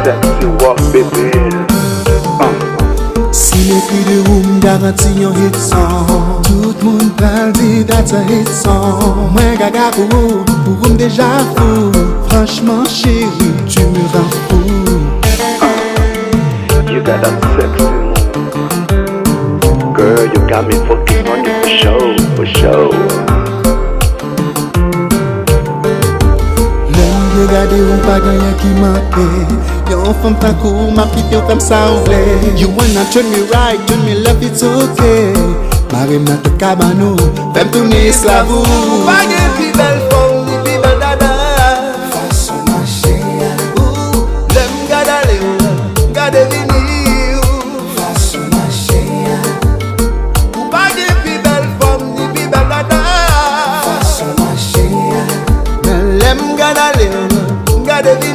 sexy walk, baby. Si les prix de room garantit un hit song, tout le monde parle dit that's a hit song. Moi gaga pour room déjà fou. Franchement chérie, tu me rends fou. You got that sexy move. Girl, you got me fucking on it for show, for show. L'homme regardé ou pas gagné qui manquait. Yon femme ta cour, ma pite comme ça on voulait. You wanna turn me right, turn me left, it's okay. Marine dans ton cabano, fais-moi tourner esclavou. Pas de plus belle femme, ni plus belle dada. Façon ma chérie. L'aime garde aller, garde venir. Façon ma chérie. Pas de plus belle femme, ni plus belle dada. Façon ma chérie. L'aime garde aller, garde venir.